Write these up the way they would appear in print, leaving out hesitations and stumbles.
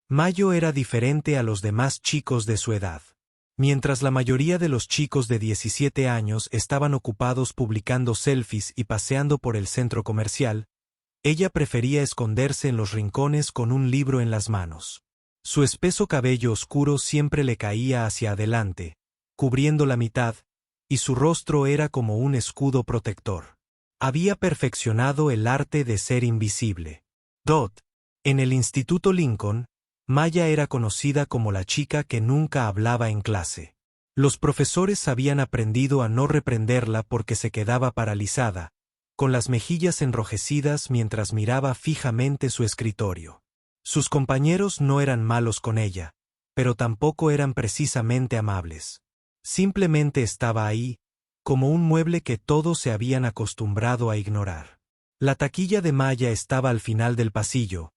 Mayo era diferente a los demás chicos de su edad. Mientras la mayoría de los chicos de 17 años estaban ocupados publicando selfies y paseando por el centro comercial, ella prefería esconderse en los rincones con un libro en las manos. Su espeso cabello oscuro siempre le caía hacia adelante, cubriendo la mitad, y su rostro era como un escudo protector. Había perfeccionado el arte de ser invisible. En el Instituto Lincoln, Maya era conocida como la chica que nunca hablaba en clase. Los profesores habían aprendido a no reprenderla porque se quedaba paralizada, con las mejillas enrojecidas mientras miraba fijamente su escritorio. Sus compañeros no eran malos con ella, pero tampoco eran precisamente amables. Simplemente estaba ahí, como un mueble que todos se habían acostumbrado a ignorar. La taquilla de Maya estaba al final del pasillo,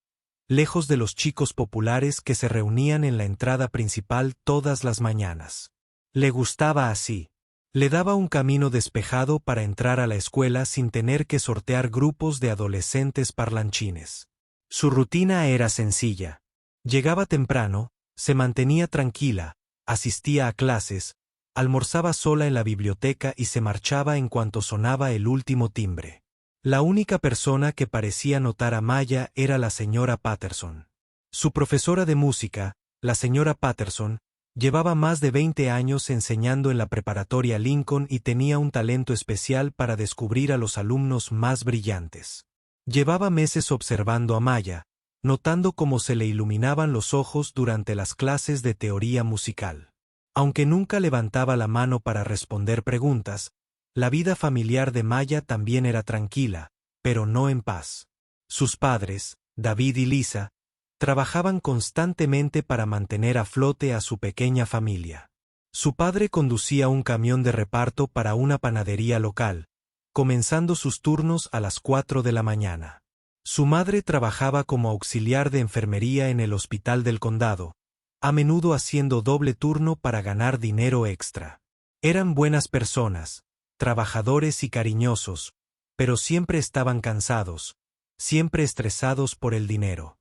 lejos de los chicos populares que se reunían en la entrada principal todas las mañanas. Le gustaba así. Le daba un camino despejado para entrar a la escuela sin tener que sortear grupos de adolescentes parlanchines. Su rutina era sencilla. Llegaba temprano, se mantenía tranquila, asistía a clases, almorzaba sola en la biblioteca y se marchaba en cuanto sonaba el último timbre. La única persona que parecía notar a Maya era la señora Patterson. Su profesora de música, la señora Patterson, llevaba más de 20 años enseñando en la preparatoria Lincoln y tenía un talento especial para descubrir a los alumnos más brillantes. Llevaba meses observando a Maya, notando cómo se le iluminaban los ojos durante las clases de teoría musical. Aunque nunca levantaba la mano para responder preguntas, la vida familiar de Maya también era tranquila, pero no en paz. Sus padres, David y Lisa, trabajaban constantemente para mantener a flote a su pequeña familia. Su padre conducía un camión de reparto para una panadería local, comenzando sus turnos a las 4 de la mañana. Su madre trabajaba como auxiliar de enfermería en el hospital del condado, a menudo haciendo doble turno para ganar dinero extra. Eran buenas personas, trabajadores y cariñosos, pero siempre estaban cansados, siempre estresados por el dinero.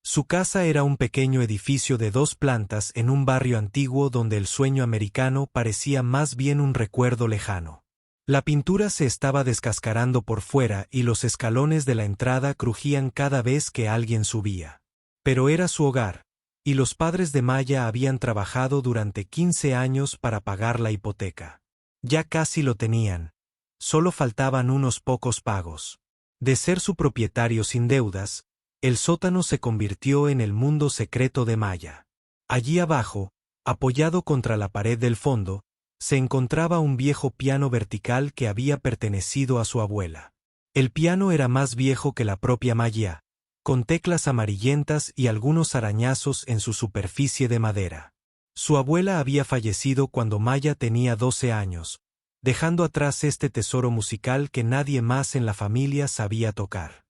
Su casa era un pequeño edificio de 2 plantas en un barrio antiguo donde el sueño americano parecía más bien un recuerdo lejano. La pintura se estaba descascarando por fuera y los escalones de la entrada crujían cada vez que alguien subía. Pero era su hogar, y los padres de Maya habían trabajado durante 15 años para pagar la hipoteca. Ya casi lo tenían. Solo faltaban unos pocos pagos. De ser su propietario sin deudas, el sótano se convirtió en el mundo secreto de Maya. Allí abajo, apoyado contra la pared del fondo, se encontraba un viejo piano vertical que había pertenecido a su abuela. El piano era más viejo que la propia Maya, con teclas amarillentas y algunos arañazos en su superficie de madera. Su abuela había fallecido cuando Maya tenía 12 años, dejando atrás este tesoro musical que nadie más en la familia sabía tocar.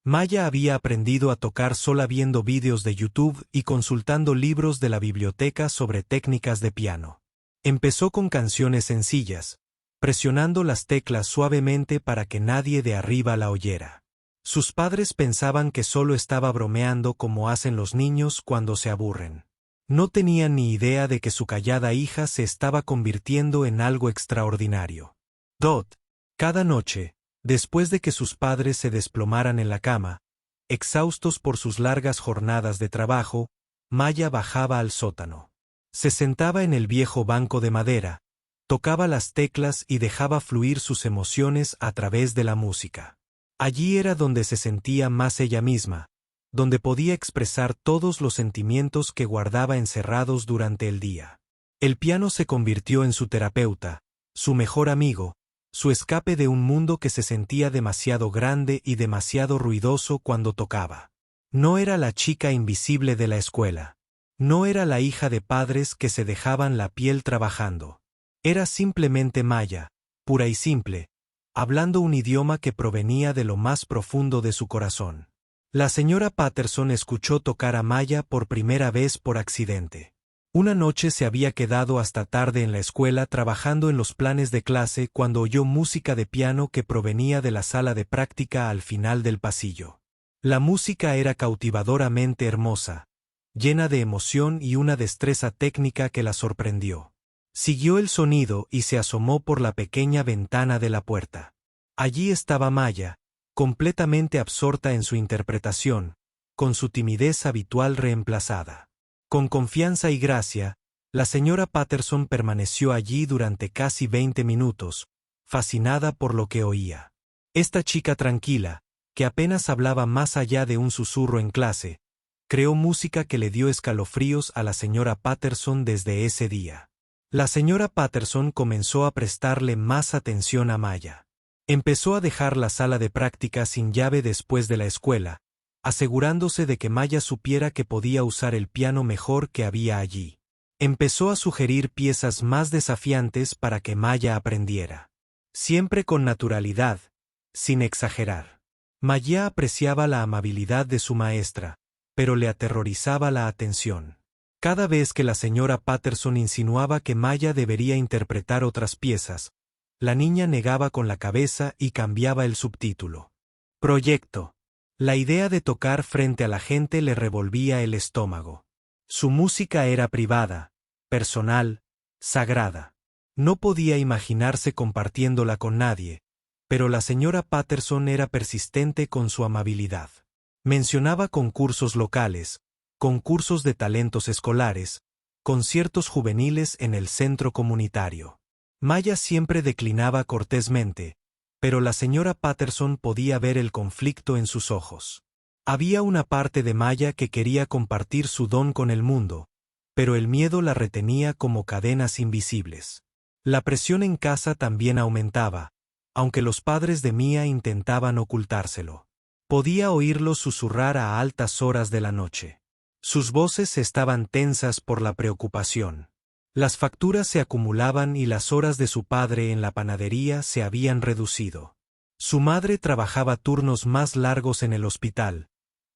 Maya había aprendido a tocar sola viendo vídeos de YouTube y consultando libros de la biblioteca sobre técnicas de piano. Empezó con canciones sencillas, presionando las teclas suavemente para que nadie de arriba la oyera. Sus padres pensaban que solo estaba bromeando como hacen los niños cuando se aburren. No tenían ni idea de que su callada hija se estaba convirtiendo en algo extraordinario. Cada noche, después de que sus padres se desplomaran en la cama, exhaustos por sus largas jornadas de trabajo, Maya bajaba al sótano. Se sentaba en el viejo banco de madera, tocaba las teclas y dejaba fluir sus emociones a través de la música. Allí era donde se sentía más ella misma, donde podía expresar todos los sentimientos que guardaba encerrados durante el día. El piano se convirtió en su terapeuta, su mejor amigo, su escape de un mundo que se sentía demasiado grande y demasiado ruidoso cuando tocaba. No era la chica invisible de la escuela. No era la hija de padres que se dejaban la piel trabajando. Era simplemente Maya, pura y simple, hablando un idioma que provenía de lo más profundo de su corazón. La señora Patterson escuchó tocar a Maya por primera vez por accidente. Una noche se había quedado hasta tarde en la escuela trabajando en los planes de clase cuando oyó música de piano que provenía de la sala de práctica al final del pasillo. La música era cautivadoramente hermosa, llena de emoción y una destreza técnica que la sorprendió. Siguió el sonido y se asomó por la pequeña ventana de la puerta. Allí estaba Maya, completamente absorta en su interpretación, con su timidez habitual reemplazada. Con confianza y gracia, la señora Patterson permaneció allí durante casi 20 minutos, fascinada por lo que oía. Esta chica tranquila, que apenas hablaba más allá de un susurro en clase, creó música que le dio escalofríos a la señora Patterson desde ese día. La señora Patterson comenzó a prestarle más atención a Maya. Empezó a dejar la sala de práctica sin llave después de la escuela, asegurándose de que Maya supiera que podía usar el piano mejor que había allí. Empezó a sugerir piezas más desafiantes para que Maya aprendiera. Siempre con naturalidad, sin exagerar. Maya apreciaba la amabilidad de su maestra, pero le aterrorizaba la atención. Cada vez que la señora Patterson insinuaba que Maya debería interpretar otras piezas, la niña negaba con la cabeza y cambiaba el subtítulo. Proyecto. La idea de tocar frente a la gente le revolvía el estómago. Su música era privada, personal, sagrada. No podía imaginarse compartiéndola con nadie, pero la señora Patterson era persistente con su amabilidad. Mencionaba concursos locales, concursos de talentos escolares, conciertos juveniles en el centro comunitario. Maya siempre declinaba cortésmente, pero la señora Patterson podía ver el conflicto en sus ojos. Había una parte de Maya que quería compartir su don con el mundo, pero el miedo la retenía como cadenas invisibles. La presión en casa también aumentaba, aunque los padres de Mia intentaban ocultárselo. Podía oírlos susurrar a altas horas de la noche. Sus voces estaban tensas por la preocupación. Las facturas se acumulaban y las horas de su padre en la panadería se habían reducido. Su madre trabajaba turnos más largos en el hospital,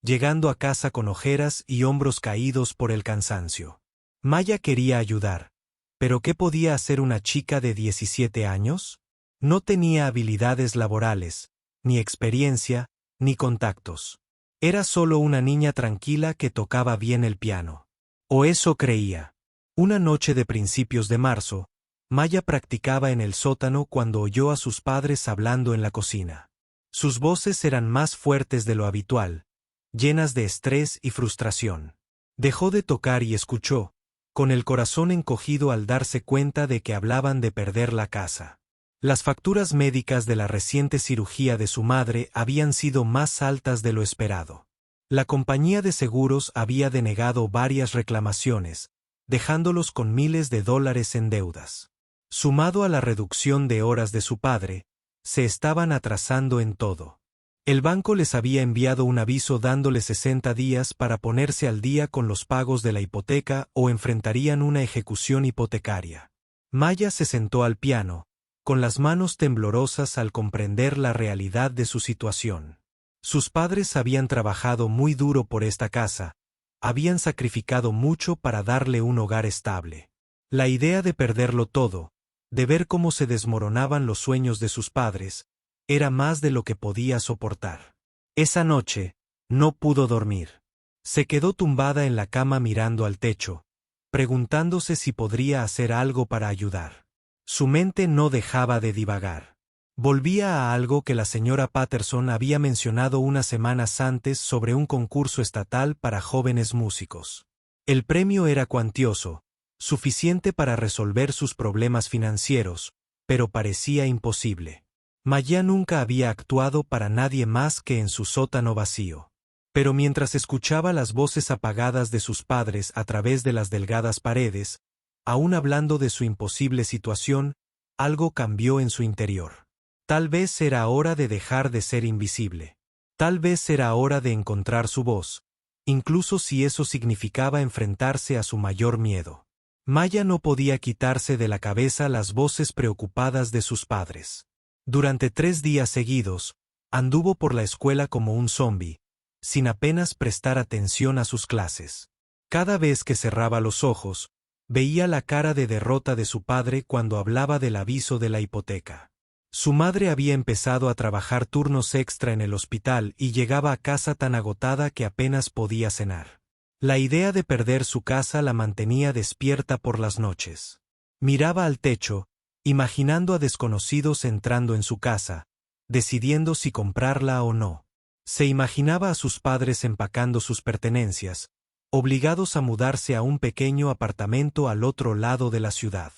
llegando a casa con ojeras y hombros caídos por el cansancio. Maya quería ayudar, pero ¿qué podía hacer una chica de 17 años? No tenía habilidades laborales, ni experiencia, ni contactos. Era solo una niña tranquila que tocaba bien el piano. O eso creía. Una noche de principios de marzo, Maya practicaba en el sótano cuando oyó a sus padres hablando en la cocina. Sus voces eran más fuertes de lo habitual, llenas de estrés y frustración. Dejó de tocar y escuchó, con el corazón encogido al darse cuenta de que hablaban de perder la casa. Las facturas médicas de la reciente cirugía de su madre habían sido más altas de lo esperado. La compañía de seguros había denegado varias reclamaciones, dejándolos con miles de dólares en deudas. Sumado a la reducción de horas de su padre, se estaban atrasando en todo. El banco les había enviado un aviso dándoles 60 días para ponerse al día con los pagos de la hipoteca o enfrentarían una ejecución hipotecaria. Maya se sentó al piano, con las manos temblorosas al comprender la realidad de su situación. Sus padres habían trabajado muy duro por esta casa, habían sacrificado mucho para darle un hogar estable. La idea de perderlo todo, de ver cómo se desmoronaban los sueños de sus padres, era más de lo que podía soportar. Esa noche, no pudo dormir. Se quedó tumbada en la cama mirando al techo, preguntándose si podría hacer algo para ayudar. Su mente no dejaba de divagar. Volvía a algo que la señora Patterson había mencionado unas semanas antes sobre un concurso estatal para jóvenes músicos. El premio era cuantioso, suficiente para resolver sus problemas financieros, pero parecía imposible. Maya nunca había actuado para nadie más que en su sótano vacío. Pero mientras escuchaba las voces apagadas de sus padres a través de las delgadas paredes, aún hablando de su imposible situación, algo cambió en su interior. Tal vez era hora de dejar de ser invisible. Tal vez era hora de encontrar su voz, incluso si eso significaba enfrentarse a su mayor miedo. Maya no podía quitarse de la cabeza las voces preocupadas de sus padres. Durante 3 días seguidos, anduvo por la escuela como un zombi, sin apenas prestar atención a sus clases. Cada vez que cerraba los ojos, veía la cara de derrota de su padre cuando hablaba del aviso de la hipoteca. Su madre había empezado a trabajar turnos extra en el hospital y llegaba a casa tan agotada que apenas podía cenar. La idea de perder su casa la mantenía despierta por las noches. Miraba al techo, imaginando a desconocidos entrando en su casa, decidiendo si comprarla o no. Se imaginaba a sus padres empacando sus pertenencias, obligados a mudarse a un pequeño apartamento al otro lado de la ciudad.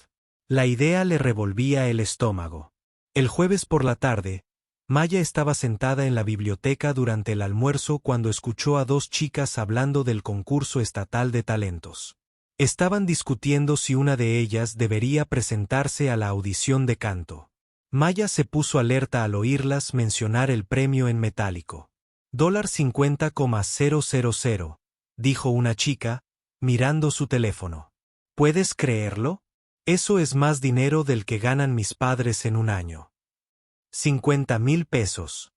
La idea le revolvía el estómago. El jueves por la tarde, Maya estaba sentada en la biblioteca durante el almuerzo cuando escuchó a dos chicas hablando del concurso estatal de talentos. Estaban discutiendo si una de ellas debería presentarse a la audición de canto. Maya se puso alerta al oírlas mencionar el premio en metálico. $50,000, dijo una chica, mirando su teléfono. ¿Puedes creerlo? Eso es más dinero del que ganan mis padres en un año. 50,000 pesos.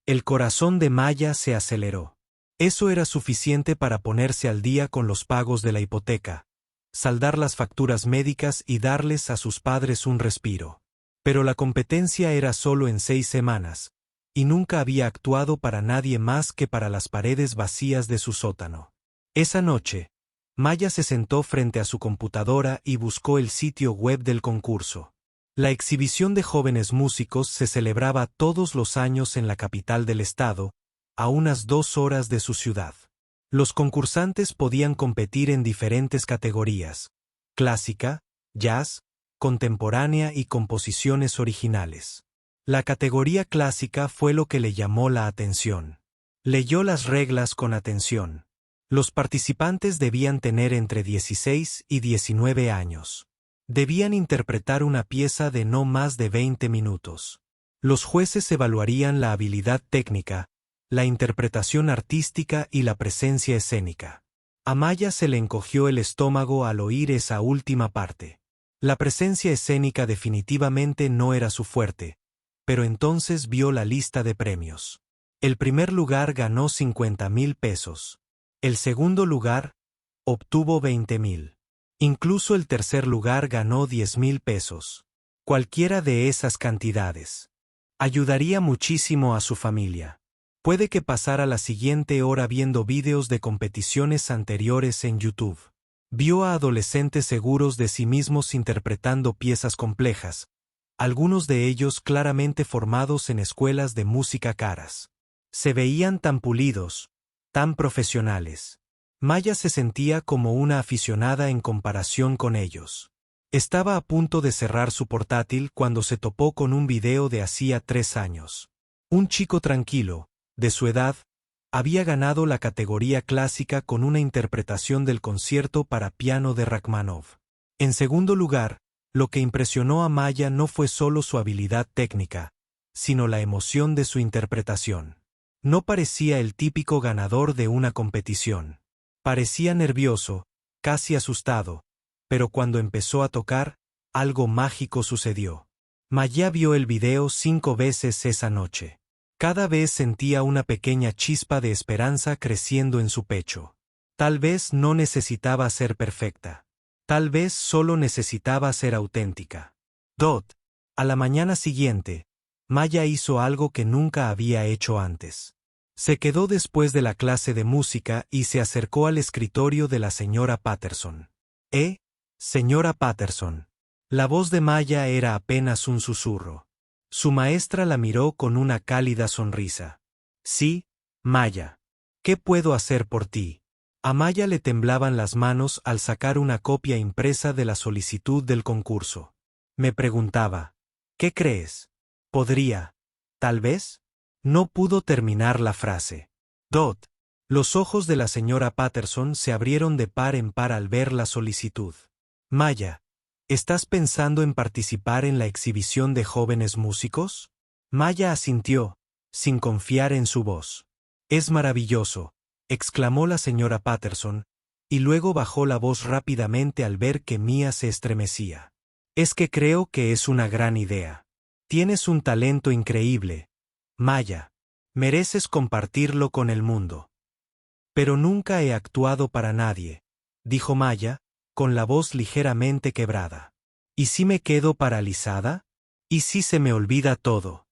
El corazón de Maya se aceleró. Eso era suficiente para ponerse al día con los pagos de la hipoteca, saldar las facturas médicas y darles a sus padres un respiro. Pero la competencia era solo en 6 semanas, y nunca había actuado para nadie más que para las paredes vacías de su sótano. Esa noche, Maya se sentó frente a su computadora y buscó el sitio web del concurso. La exhibición de jóvenes músicos se celebraba todos los años en la capital del estado, a unas 2 horas de su ciudad. Los concursantes podían competir en diferentes categorías: clásica, jazz, contemporánea y composiciones originales. La categoría clásica fue lo que le llamó la atención. Leyó las reglas con atención. Los participantes debían tener entre 16 y 19 años. Debían interpretar una pieza de no más de 20 minutos. Los jueces evaluarían la habilidad técnica, la interpretación artística y la presencia escénica. A Maya se le encogió el estómago al oír esa última parte. La presencia escénica definitivamente no era su fuerte, pero entonces vio la lista de premios. El primer lugar ganó 50,000 pesos. El segundo lugar obtuvo 20,000. Incluso el tercer lugar ganó 10,000 pesos. Cualquiera de esas cantidades ayudaría muchísimo a su familia. Puede que pasara la siguiente hora viendo vídeos de competiciones anteriores en YouTube. Vio a adolescentes seguros de sí mismos interpretando piezas complejas, algunos de ellos claramente formados en escuelas de música caras. Se veían tan pulidos, tan profesionales. Maya se sentía como una aficionada en comparación con ellos. Estaba a punto de cerrar su portátil cuando se topó con un video de hacía 3 años. Un chico tranquilo, de su edad, había ganado la categoría clásica con una interpretación del concierto para piano de Rachmaninoff. En segundo lugar, lo que impresionó a Maya no fue solo su habilidad técnica, sino la emoción de su interpretación. No parecía el típico ganador de una competición. Parecía nervioso, casi asustado, pero cuando empezó a tocar, algo mágico sucedió. Maya vio el video 5 veces esa noche. Cada vez sentía una pequeña chispa de esperanza creciendo en su pecho. Tal vez no necesitaba ser perfecta. Tal vez solo necesitaba ser auténtica. A la mañana siguiente, Maya hizo algo que nunca había hecho antes. Se quedó después de la clase de música y se acercó al escritorio de la señora Patterson. Señora Patterson. La voz de Maya era apenas un susurro. Su maestra la miró con una cálida sonrisa. Sí, Maya. ¿Qué puedo hacer por ti? A Maya le temblaban las manos al sacar una copia impresa de la solicitud del concurso. Me preguntaba, ¿qué crees? ¿Podría? ¿Tal vez? No pudo terminar la frase. Los ojos de la señora Patterson se abrieron de par en par al ver la solicitud. Maya, ¿estás pensando en participar en la exhibición de jóvenes músicos? Maya asintió, sin confiar en su voz. Es maravilloso, exclamó la señora Patterson, y luego bajó la voz rápidamente al ver que Mia se estremecía. Es que creo que es una gran idea. Tienes un talento increíble, Maya. Mereces compartirlo con el mundo. Pero nunca he actuado para nadie, dijo Maya, con la voz ligeramente quebrada. ¿Y si me quedo paralizada? ¿Y si se me olvida todo?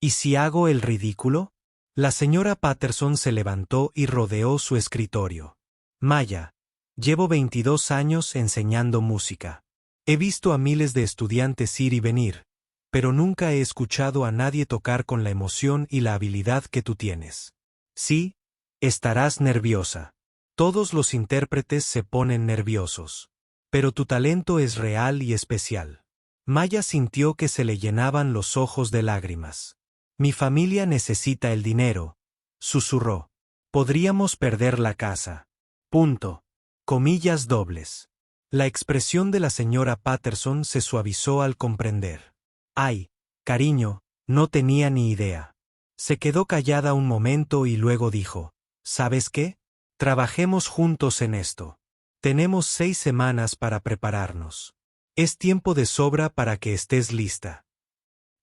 ¿Y si hago el ridículo? La señora Patterson se levantó y rodeó su escritorio. Maya, llevo 22 años enseñando música. He visto a miles de estudiantes ir y venir, pero nunca he escuchado a nadie tocar con la emoción y la habilidad que tú tienes. Sí, estarás nerviosa. Todos los intérpretes se ponen nerviosos. Pero tu talento es real y especial. Maya sintió que se le llenaban los ojos de lágrimas. Mi familia necesita el dinero, susurró. Podríamos perder la casa. Punto. Comillas dobles. La expresión de la señora Patterson se suavizó al comprender. Ay, cariño, no tenía ni idea. Se quedó callada un momento y luego dijo, ¿sabes qué? Trabajemos juntos en esto. Tenemos 6 semanas para prepararnos. Es tiempo de sobra para que estés lista.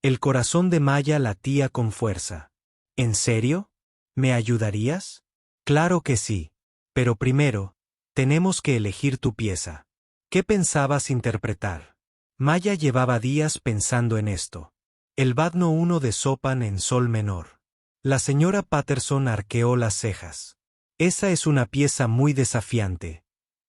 El corazón de Maya latía con fuerza. ¿En serio? ¿Me ayudarías? Claro que sí. Pero primero, tenemos que elegir tu pieza. ¿Qué pensabas interpretar? Maya llevaba días pensando en esto. El Badno 1 de Chopin en sol menor. La señora Patterson arqueó las cejas. Esa es una pieza muy desafiante.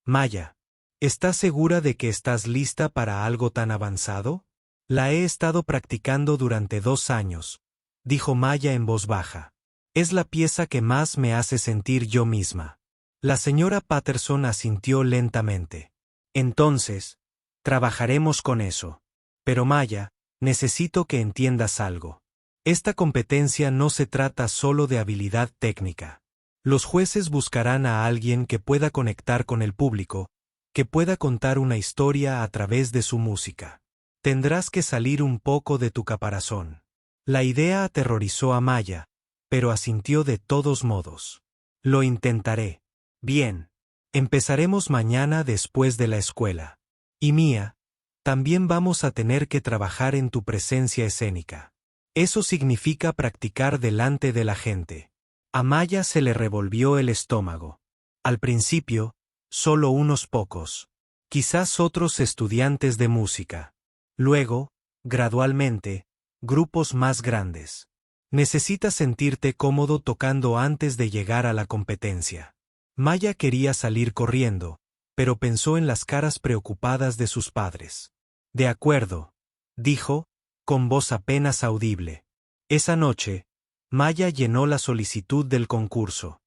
Maya, ¿estás segura de que estás lista para algo tan avanzado? La he estado practicando durante 2 años, dijo Maya en voz baja. Es la pieza que más me hace sentir yo misma. La señora Patterson asintió lentamente. Entonces, trabajaremos con eso. Pero Maya, necesito que entiendas algo. Esta competencia no se trata solo de habilidad técnica. Los jueces buscarán a alguien que pueda conectar con el público, que pueda contar una historia a través de su música. Tendrás que salir un poco de tu caparazón. La idea aterrorizó a Maya, pero asintió de todos modos. Lo intentaré. Bien. Empezaremos mañana después de la escuela. Y Mía, también vamos a tener que trabajar en tu presencia escénica. Eso significa practicar delante de la gente. A Maya se le revolvió el estómago. Al principio, solo unos pocos. Quizás otros estudiantes de música. Luego, gradualmente, grupos más grandes. Necesitas sentirte cómodo tocando antes de llegar a la competencia. Maya quería salir corriendo, pero pensó en las caras preocupadas de sus padres. De acuerdo, dijo, con voz apenas audible. Esa noche, Maya llenó la solicitud del concurso.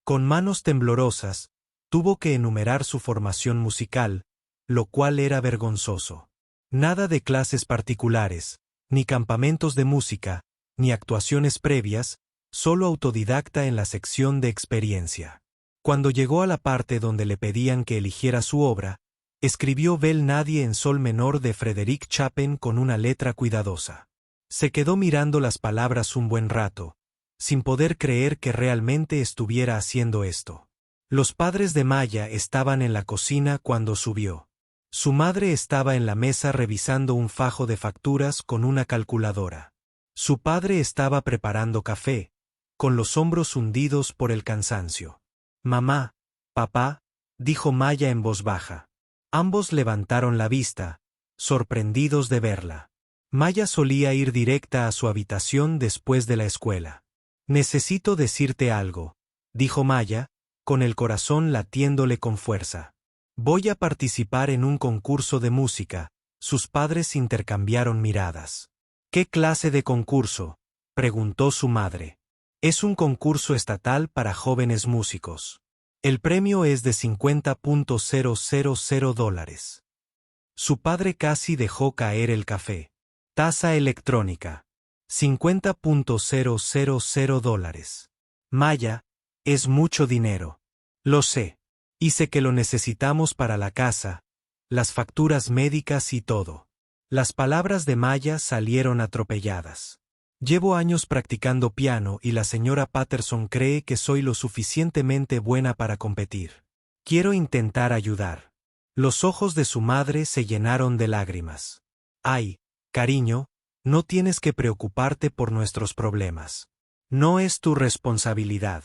Con manos temblorosas, tuvo que enumerar su formación musical, lo cual era vergonzoso. Nada de clases particulares, ni campamentos de música, ni actuaciones previas, solo autodidacta en la sección de experiencia. Cuando llegó a la parte donde le pedían que eligiera su obra, escribió Belle Nadie en sol menor de Frédéric Chopin con una letra cuidadosa. Se quedó mirando las palabras un buen rato, sin poder creer que realmente estuviera haciendo esto. Los padres de Maya estaban en la cocina cuando subió. Su madre estaba en la mesa revisando un fajo de facturas con una calculadora. Su padre estaba preparando café, con los hombros hundidos por el cansancio. Mamá, papá, dijo Maya en voz baja. Ambos levantaron la vista, sorprendidos de verla. Maya solía ir directa a su habitación después de la escuela. Necesito decirte algo, dijo Maya, con el corazón latiéndole con fuerza. Voy a participar en un concurso de música. Sus padres intercambiaron miradas. ¿Qué clase de concurso?, preguntó su madre. Es un concurso estatal para jóvenes músicos. El premio es de $50,000. Su padre casi dejó caer el café. Tasa electrónica. $50,000. Maya, es mucho dinero. Lo sé. Y sé que lo necesitamos para la casa, las facturas médicas y todo. Las palabras de Maya salieron atropelladas. Llevo años practicando piano y la señora Patterson cree que soy lo suficientemente buena para competir. Quiero intentar ayudar. Los ojos de su madre se llenaron de lágrimas. Ay, cariño, no tienes que preocuparte por nuestros problemas. No es tu responsabilidad.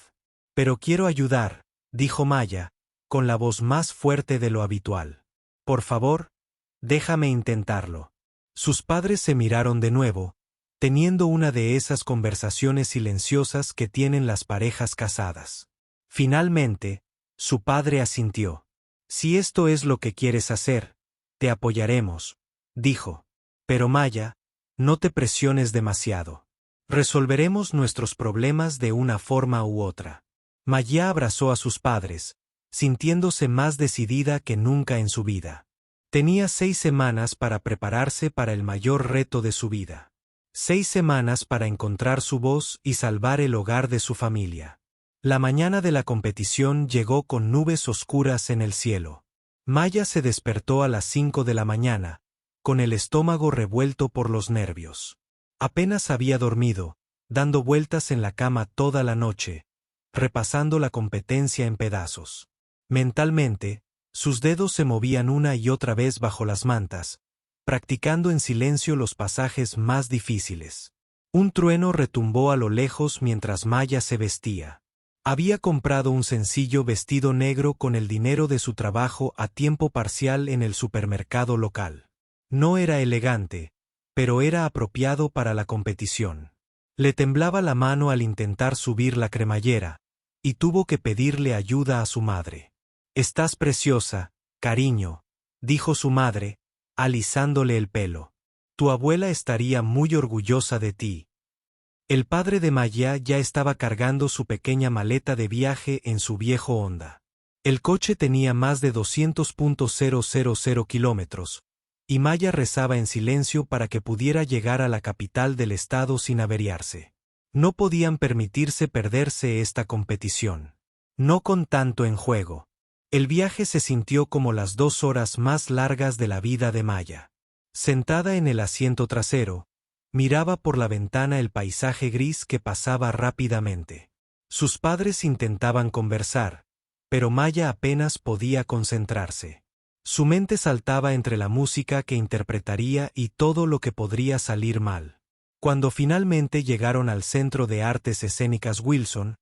Pero quiero ayudar, dijo Maya, con la voz más fuerte de lo habitual. Por favor, déjame intentarlo. Sus padres se miraron de nuevo, teniendo una de esas conversaciones silenciosas que tienen las parejas casadas. Finalmente, su padre asintió. Si esto es lo que quieres hacer, te apoyaremos, dijo. Pero Maya, no te presiones demasiado. Resolveremos nuestros problemas de una forma u otra. Maya abrazó a sus padres, sintiéndose más decidida que nunca en su vida. Tenía 6 semanas para prepararse para el mayor reto de su vida. 6 semanas para encontrar su voz y salvar el hogar de su familia. La mañana de la competición llegó con nubes oscuras en el cielo. Maya se despertó a las 5 de la mañana, con el estómago revuelto por los nervios. Apenas había dormido, dando vueltas en la cama toda la noche, repasando la competencia en pedazos. Mentalmente, sus dedos se movían una y otra vez bajo las mantas, practicando en silencio los pasajes más difíciles. Un trueno retumbó a lo lejos mientras Maya se vestía. Había comprado un sencillo vestido negro con el dinero de su trabajo a tiempo parcial en el supermercado local. No era elegante, pero era apropiado para la competición. Le temblaba la mano al intentar subir la cremallera, y tuvo que pedirle ayuda a su madre. «Estás preciosa, cariño», dijo su madre, alisándole el pelo. «Tu abuela estaría muy orgullosa de ti». El padre de Maya ya estaba cargando su pequeña maleta de viaje en su viejo Honda. El coche tenía más de 200.000 kilómetros, y Maya rezaba en silencio para que pudiera llegar a la capital del estado sin averiarse. No podían permitirse perderse esta competición. No con tanto en juego. El viaje se sintió como las 2 horas más largas de la vida de Maya. Sentada en el asiento trasero, miraba por la ventana el paisaje gris que pasaba rápidamente. Sus padres intentaban conversar, pero Maya apenas podía concentrarse. Su mente saltaba entre la música que interpretaría y todo lo que podría salir mal. Cuando finalmente llegaron al Centro de Artes Escénicas Wilson,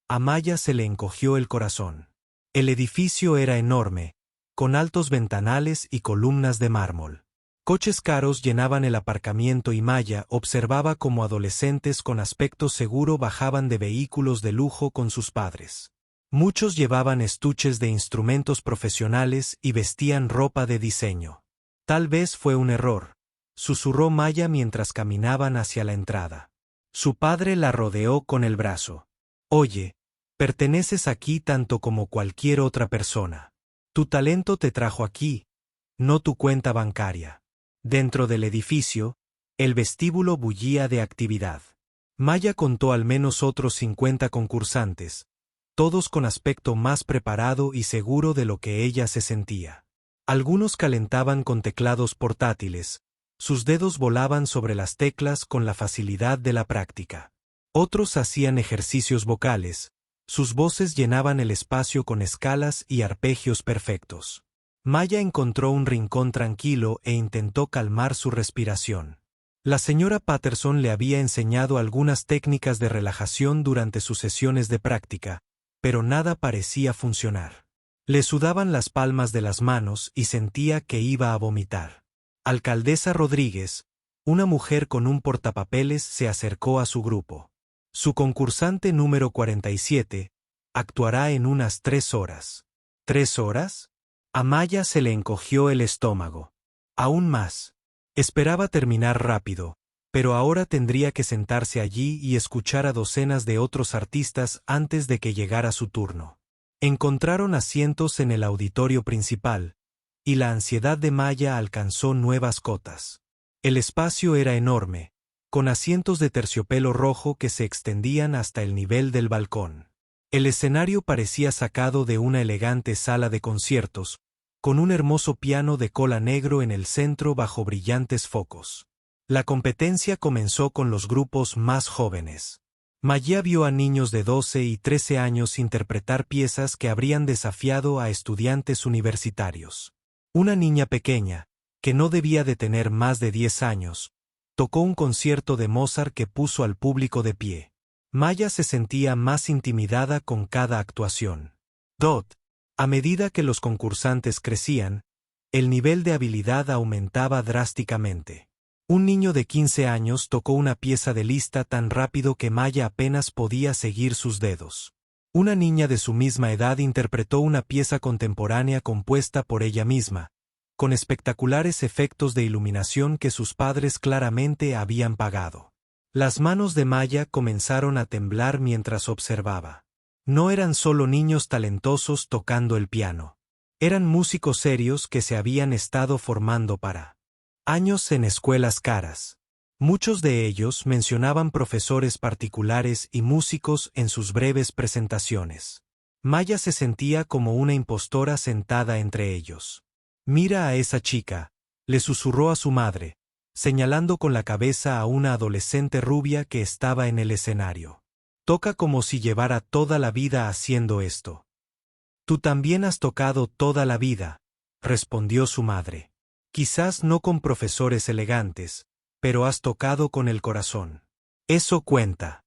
a Maya se le encogió el corazón. El edificio era enorme, con altos ventanales y columnas de mármol. Coches caros llenaban el aparcamiento y Maya observaba cómo adolescentes con aspecto seguro bajaban de vehículos de lujo con sus padres. Muchos llevaban estuches de instrumentos profesionales y vestían ropa de diseño. Tal vez fue un error, susurró Maya mientras caminaban hacia la entrada. Su padre la rodeó con el brazo. «Oye, perteneces aquí tanto como cualquier otra persona. Tu talento te trajo aquí, no tu cuenta bancaria». Dentro del edificio, el vestíbulo bullía de actividad. Maya contó al menos otros 50 concursantes, todos con aspecto más preparado y seguro de lo que ella se sentía. Algunos calentaban con teclados portátiles, sus dedos volaban sobre las teclas con la facilidad de la práctica. Otros hacían ejercicios vocales, sus voces llenaban el espacio con escalas y arpegios perfectos. Maya encontró un rincón tranquilo e intentó calmar su respiración. La señora Patterson le había enseñado algunas técnicas de relajación durante sus sesiones de práctica, pero nada parecía funcionar. Le sudaban las palmas de las manos y sentía que iba a vomitar. Alcaldesa Rodríguez, una mujer con un portapapeles, se acercó a su grupo. Su concursante número 47 actuará en unas 3 horas. ¿3 horas? A Maya se le encogió el estómago. Aún más. Esperaba terminar rápido, pero ahora tendría que sentarse allí y escuchar a docenas de otros artistas antes de que llegara su turno. Encontraron asientos en el auditorio principal, y la ansiedad de Maya alcanzó nuevas cotas. El espacio era enorme, con asientos de terciopelo rojo que se extendían hasta el nivel del balcón. El escenario parecía sacado de una elegante sala de conciertos, con un hermoso piano de cola negro en el centro bajo brillantes focos. La competencia comenzó con los grupos más jóvenes. Maya vio a niños de 12 y 13 años interpretar piezas que habrían desafiado a estudiantes universitarios. Una niña pequeña, que no debía de tener más de 10 años, tocó un concierto de Mozart que puso al público de pie. Maya se sentía más intimidada con cada actuación. A medida que los concursantes crecían, el nivel de habilidad aumentaba drásticamente. Un niño de 15 años tocó una pieza de lista tan rápido que Maya apenas podía seguir sus dedos. Una niña de su misma edad interpretó una pieza contemporánea compuesta por ella misma, con espectaculares efectos de iluminación que sus padres claramente habían pagado. Las manos de Maya comenzaron a temblar mientras observaba. No eran solo niños talentosos tocando el piano. Eran músicos serios que se habían estado formando para años en escuelas caras. Muchos de ellos mencionaban profesores particulares y músicos en sus breves presentaciones. Maya se sentía como una impostora sentada entre ellos. «Mira a esa chica», le susurró a su madre, señalando con la cabeza a una adolescente rubia que estaba en el escenario. «Toca como si llevara toda la vida haciendo esto». «Tú también has tocado toda la vida», respondió su madre. «Quizás no con profesores elegantes, pero has tocado con el corazón. Eso cuenta».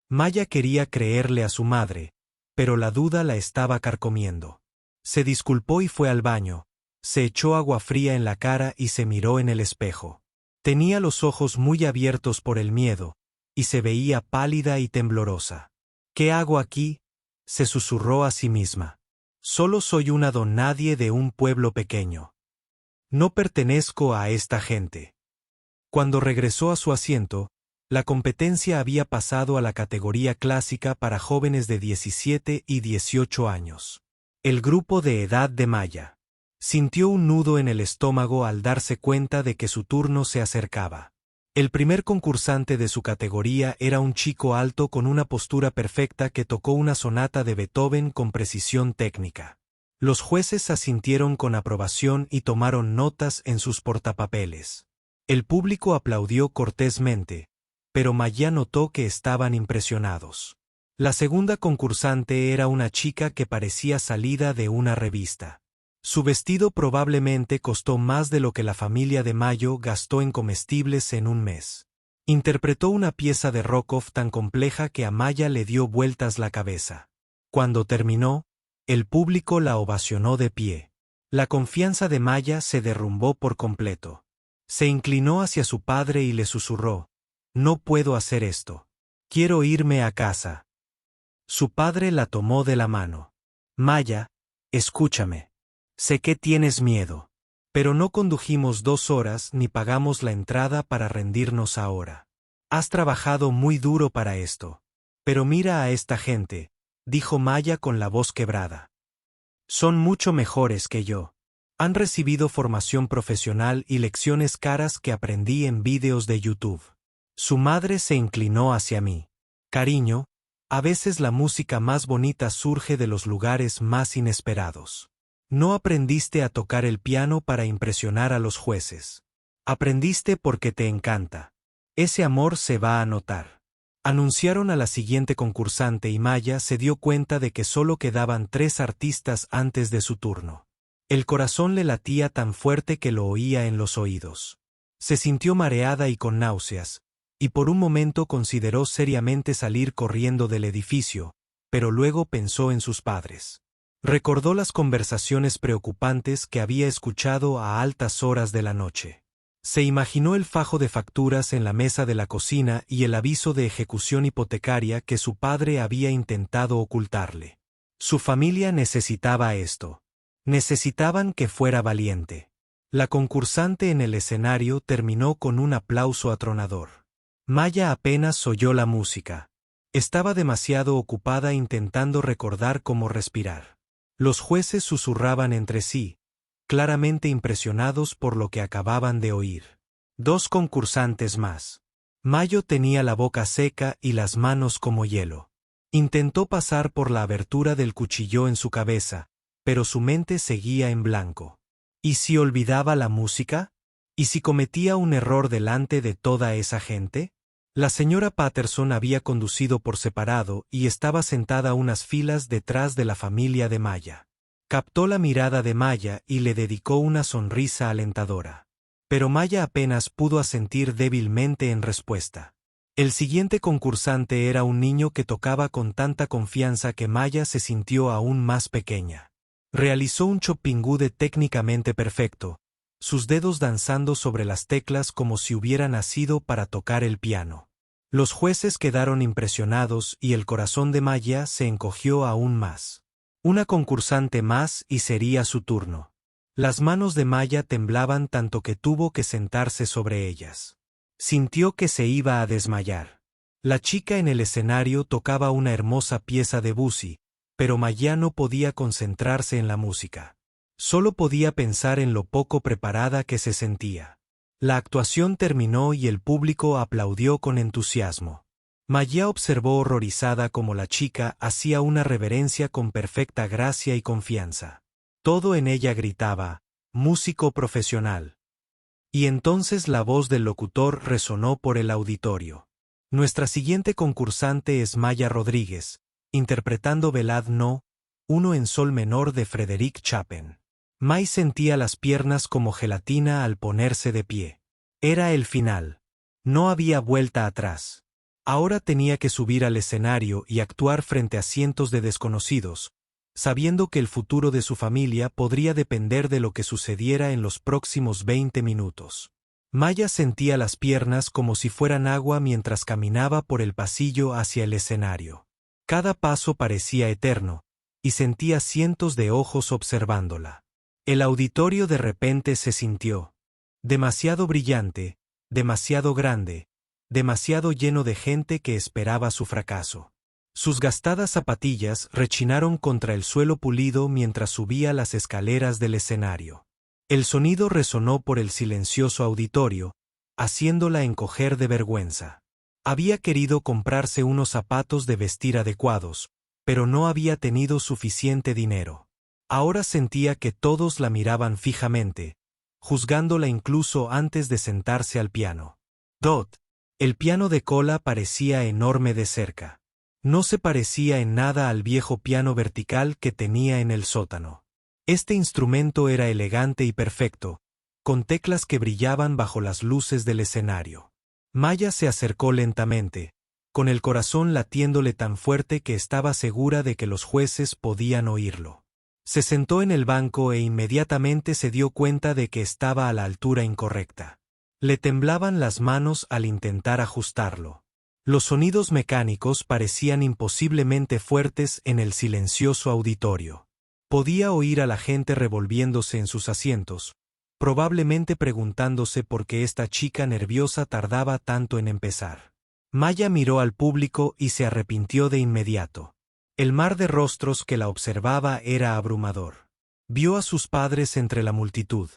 Maya quería creerle a su madre, pero la duda la estaba carcomiendo. Se disculpó y fue al baño, se echó agua fría en la cara y se miró en el espejo. Tenía los ojos muy abiertos por el miedo, y se veía pálida y temblorosa. «¿Qué hago aquí?», se susurró a sí misma. «Solo soy una donadie de un pueblo pequeño. No pertenezco a esta gente». Cuando regresó a su asiento, la competencia había pasado a la categoría clásica para jóvenes de 17 y 18 años. El grupo de edad de Maya. Sintió un nudo en el estómago al darse cuenta de que su turno se acercaba. El primer concursante de su categoría era un chico alto con una postura perfecta que tocó una sonata de Beethoven con precisión técnica. Los jueces asintieron con aprobación y tomaron notas en sus portapapeles. El público aplaudió cortésmente, pero Maya notó que estaban impresionados. La segunda concursante era una chica que parecía salida de una revista. Su vestido probablemente costó más de lo que la familia de Mayo gastó en comestibles en un mes. Interpretó una pieza de Rokov tan compleja que a Maya le dio vueltas la cabeza. Cuando terminó, el público la ovacionó de pie. La confianza de Maya se derrumbó por completo. Se inclinó hacia su padre y le susurró: «No puedo hacer esto. Quiero irme a casa». Su padre la tomó de la mano. «Maya, escúchame. Sé que tienes miedo. Pero no condujimos 2 horas ni pagamos la entrada para rendirnos ahora. Has trabajado muy duro para esto. Pero mira a esta gente», dijo Maya con la voz quebrada. «Son mucho mejores que yo. Han recibido formación profesional y lecciones caras que aprendí en vídeos de YouTube». Su madre se inclinó hacia mí. «Cariño, a veces la música más bonita surge de los lugares más inesperados. No aprendiste a tocar el piano para impresionar a los jueces. Aprendiste porque te encanta. Ese amor se va a notar». Anunciaron a la siguiente concursante y Maya se dio cuenta de que solo quedaban 3 artistas antes de su turno. El corazón le latía tan fuerte que lo oía en los oídos. Se sintió mareada y con náuseas, y por un momento consideró seriamente salir corriendo del edificio, pero luego pensó en sus padres. Recordó las conversaciones preocupantes que había escuchado a altas horas de la noche. Se imaginó el fajo de facturas en la mesa de la cocina y el aviso de ejecución hipotecaria que su padre había intentado ocultarle. Su familia necesitaba esto. Necesitaban que fuera valiente. La concursante en el escenario terminó con un aplauso atronador. Maya apenas oyó la música. Estaba demasiado ocupada intentando recordar cómo respirar. Los jueces susurraban entre sí, claramente impresionados por lo que acababan de oír. 2 concursantes más. Mayo tenía la boca seca y las manos como hielo. Intentó pasar por la abertura del cuchillo en su cabeza, pero su mente seguía en blanco. ¿Y si olvidaba la música? ¿Y si cometía un error delante de toda esa gente? La señora Patterson había conducido por separado y estaba sentada unas filas detrás de la familia de Maya. Captó la mirada de Maya y le dedicó una sonrisa alentadora. Pero Maya apenas pudo asentir débilmente en respuesta. El siguiente concursante era un niño que tocaba con tanta confianza que Maya se sintió aún más pequeña. Realizó un chopingude técnicamente perfecto, sus dedos danzando sobre las teclas como si hubiera nacido para tocar el piano. Los jueces quedaron impresionados y el corazón de Maya se encogió aún más. Una concursante más y sería su turno. Las manos de Maya temblaban tanto que tuvo que sentarse sobre ellas. Sintió que se iba a desmayar. La chica en el escenario tocaba una hermosa pieza de Debussy, pero Maya no podía concentrarse en la música. Solo podía pensar en lo poco preparada que se sentía. La actuación terminó y el público aplaudió con entusiasmo. Maya observó horrorizada cómo la chica hacía una reverencia con perfecta gracia y confianza. Todo en ella gritaba, músico profesional. Y entonces la voz del locutor resonó por el auditorio. Nuestra siguiente concursante es Maya Rodríguez, interpretando Ballade No. 1 en sol menor de Frédéric Chopin. May sentía las piernas como gelatina al ponerse de pie. Era el final. No había vuelta atrás. Ahora tenía que subir al escenario y actuar frente a cientos de desconocidos, sabiendo que el futuro de su familia podría depender de lo que sucediera en los próximos 20 minutos. Maya sentía las piernas como si fueran agua mientras caminaba por el pasillo hacia el escenario. Cada paso parecía eterno, y sentía cientos de ojos observándola. El auditorio de repente se sintió demasiado brillante, demasiado grande, demasiado lleno de gente que esperaba su fracaso. Sus gastadas zapatillas rechinaron contra el suelo pulido mientras subía las escaleras del escenario. El sonido resonó por el silencioso auditorio, haciéndola encoger de vergüenza. Había querido comprarse unos zapatos de vestir adecuados, pero no había tenido suficiente dinero. Ahora sentía que todos la miraban fijamente, juzgándola incluso antes de sentarse al piano. El piano de cola parecía enorme de cerca. No se parecía en nada al viejo piano vertical que tenía en el sótano. Este instrumento era elegante y perfecto, con teclas que brillaban bajo las luces del escenario. Maya se acercó lentamente, con el corazón latiéndole tan fuerte que estaba segura de que los jueces podían oírlo. Se sentó en el banco e inmediatamente se dio cuenta de que estaba a la altura incorrecta. Le temblaban las manos al intentar ajustarlo. Los sonidos mecánicos parecían imposiblemente fuertes en el silencioso auditorio. Podía oír a la gente revolviéndose en sus asientos, probablemente preguntándose por qué esta chica nerviosa tardaba tanto en empezar. Maya miró al público y se arrepintió de inmediato. El mar de rostros que la observaba era abrumador. Vio a sus padres entre la multitud.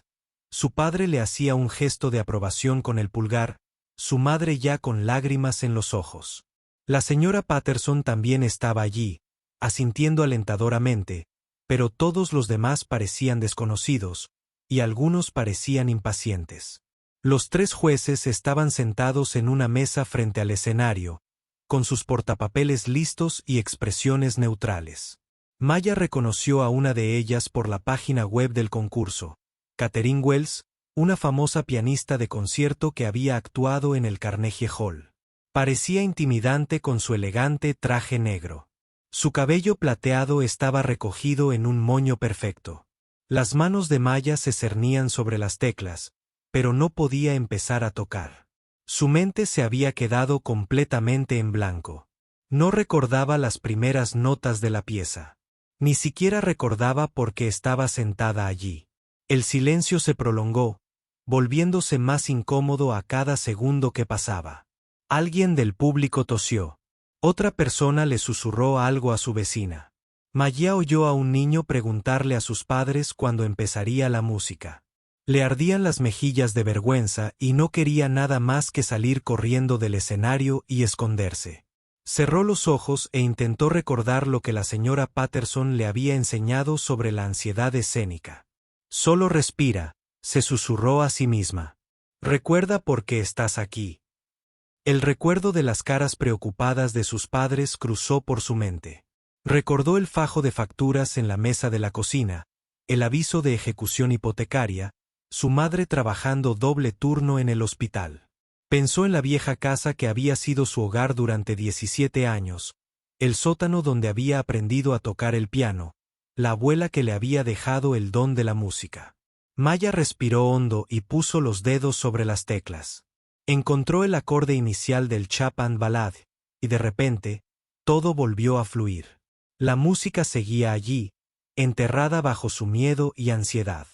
Su padre le hacía un gesto de aprobación con el pulgar, su madre ya con lágrimas en los ojos. La señora Patterson también estaba allí, asintiendo alentadoramente, pero todos los demás parecían desconocidos, y algunos parecían impacientes. Los 3 jueces estaban sentados en una mesa frente al escenario, con sus portapapeles listos y expresiones neutrales. Maya reconoció a una de ellas por la página web del concurso, Catherine Wells, una famosa pianista de concierto que había actuado en el Carnegie Hall. Parecía intimidante con su elegante traje negro. Su cabello plateado estaba recogido en un moño perfecto. Las manos de Maya se cernían sobre las teclas, pero no podía empezar a tocar. Su mente se había quedado completamente en blanco. No recordaba las primeras notas de la pieza. Ni siquiera recordaba por qué estaba sentada allí. El silencio se prolongó, volviéndose más incómodo a cada segundo que pasaba. Alguien del público tosió. Otra persona le susurró algo a su vecina. Maya oyó a un niño preguntarle a sus padres cuándo empezaría la música. Le ardían las mejillas de vergüenza y no quería nada más que salir corriendo del escenario y esconderse. Cerró los ojos e intentó recordar lo que la señora Patterson le había enseñado sobre la ansiedad escénica. Solo respira, se susurró a sí misma. Recuerda por qué estás aquí. El recuerdo de las caras preocupadas de sus padres cruzó por su mente. Recordó el fajo de facturas en la mesa de la cocina, el aviso de ejecución hipotecaria, su madre trabajando doble turno en el hospital. Pensó en la vieja casa que había sido su hogar durante 17 años, el sótano donde había aprendido a tocar el piano, la abuela que le había dejado el don de la música. Maya respiró hondo y puso los dedos sobre las teclas. Encontró el acorde inicial del Chopin Ballade, y de repente, todo volvió a fluir. La música seguía allí, enterrada bajo su miedo y ansiedad.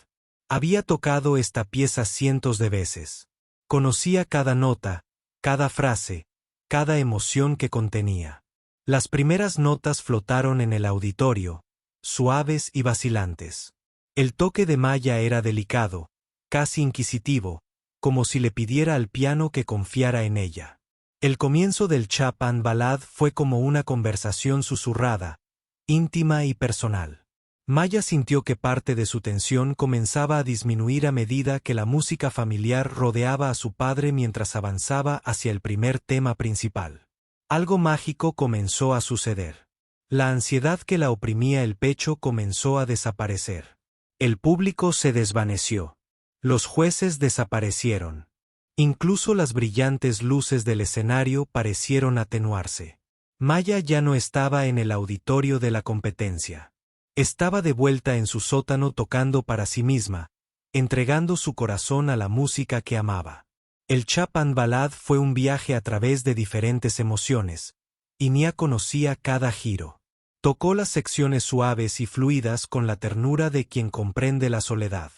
Había tocado esta pieza cientos de veces. Conocía cada nota, cada frase, cada emoción que contenía. Las primeras notas flotaron en el auditorio, suaves y vacilantes. El toque de Maya era delicado, casi inquisitivo, como si le pidiera al piano que confiara en ella. El comienzo del Chopin Ballade fue como una conversación susurrada, íntima y personal. Maya sintió que parte de su tensión comenzaba a disminuir a medida que la música familiar rodeaba a su padre mientras avanzaba hacia el primer tema principal. Algo mágico comenzó a suceder. La ansiedad que la oprimía el pecho comenzó a desaparecer. El público se desvaneció. Los jueces desaparecieron. Incluso las brillantes luces del escenario parecieron atenuarse. Maya ya no estaba en el auditorio de la competencia. Estaba de vuelta en su sótano tocando para sí misma, entregando su corazón a la música que amaba. El Chopin Ballade fue un viaje a través de diferentes emociones, y Nia conocía cada giro. Tocó las secciones suaves y fluidas con la ternura de quien comprende la soledad.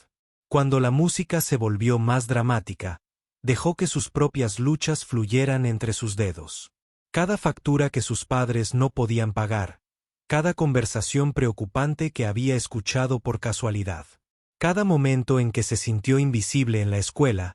Cuando la música se volvió más dramática, dejó que sus propias luchas fluyeran entre sus dedos. Cada factura que sus padres no podían pagar, cada conversación preocupante que había escuchado por casualidad, cada momento en que se sintió invisible en la escuela,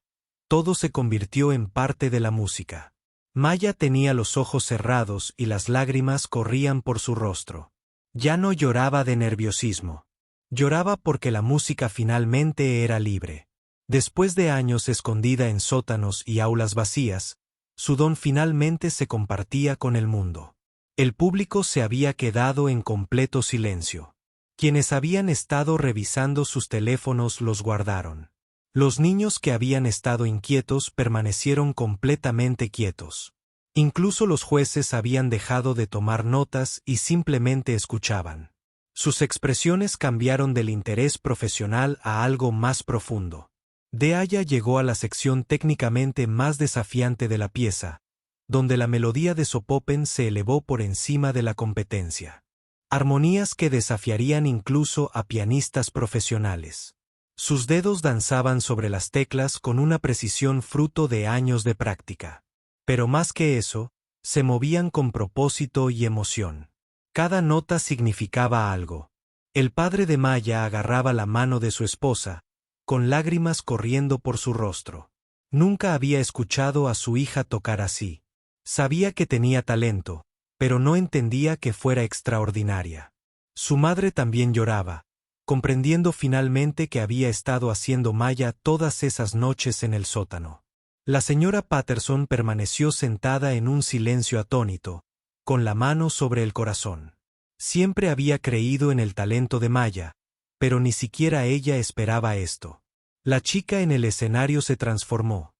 todo se convirtió en parte de la música. Maya tenía los ojos cerrados y las lágrimas corrían por su rostro. Ya no lloraba de nerviosismo. Lloraba porque la música finalmente era libre. Después de años escondida en sótanos y aulas vacías, su don finalmente se compartía con el mundo. El público se había quedado en completo silencio. Quienes habían estado revisando sus teléfonos los guardaron. Los niños que habían estado inquietos permanecieron completamente quietos. Incluso los jueces habían dejado de tomar notas y simplemente escuchaban. Sus expresiones cambiaron del interés profesional a algo más profundo. Deaya llegó a la sección técnicamente más desafiante de la pieza, donde la melodía de Sopopen se elevó por encima de la competencia. Armonías que desafiarían incluso a pianistas profesionales. Sus dedos danzaban sobre las teclas con una precisión fruto de años de práctica. Pero más que eso, se movían con propósito y emoción. Cada nota significaba algo. El padre de Maya agarraba la mano de su esposa, con lágrimas corriendo por su rostro. Nunca había escuchado a su hija tocar así. Sabía que tenía talento, pero no entendía que fuera extraordinaria. Su madre también lloraba, comprendiendo finalmente que había estado haciendo Maya todas esas noches en el sótano. La señora Patterson permaneció sentada en un silencio atónito, con la mano sobre el corazón. Siempre había creído en el talento de Maya, pero ni siquiera ella esperaba esto. La chica en el escenario se transformó.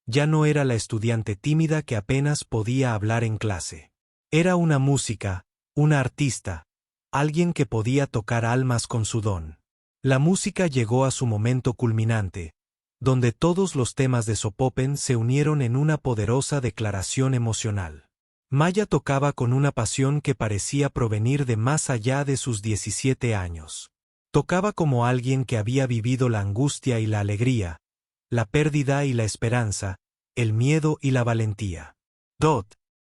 Ya no era la estudiante tímida que apenas podía hablar en clase. Era una música, una artista, alguien que podía tocar almas con su don. La música llegó a su momento culminante, donde todos los temas de Sopopen se unieron en una poderosa declaración emocional. Maya tocaba con una pasión que parecía provenir de más allá de sus 17 años. Tocaba como alguien que había vivido la angustia y la alegría, la pérdida y la esperanza, el miedo y la valentía.